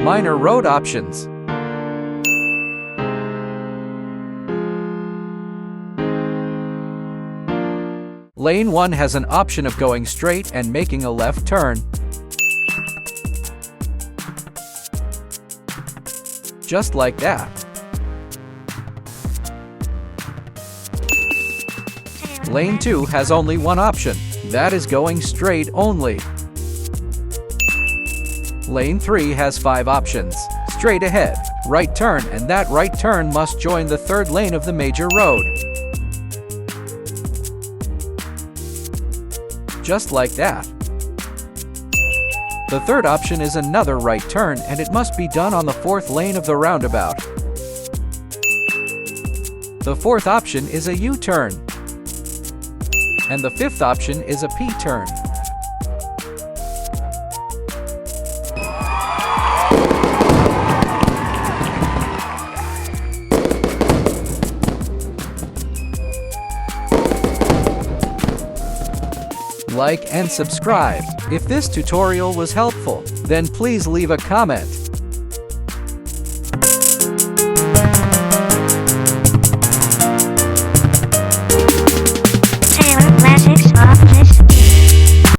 minor road options. Lane 1 has an option of going straight and making a left turn. Just like that. Lane 2 has only one option, that is going straight only. Lane 3 has 5 options, straight ahead, right turn, and that right turn must join the third lane of the major road. Just like that. The third option is another right turn, and it must be done on the fourth lane of the roundabout. The fourth option is a U-turn. And the fifth option is a P-turn. Like and subscribe. If this tutorial was helpful, then please leave a comment.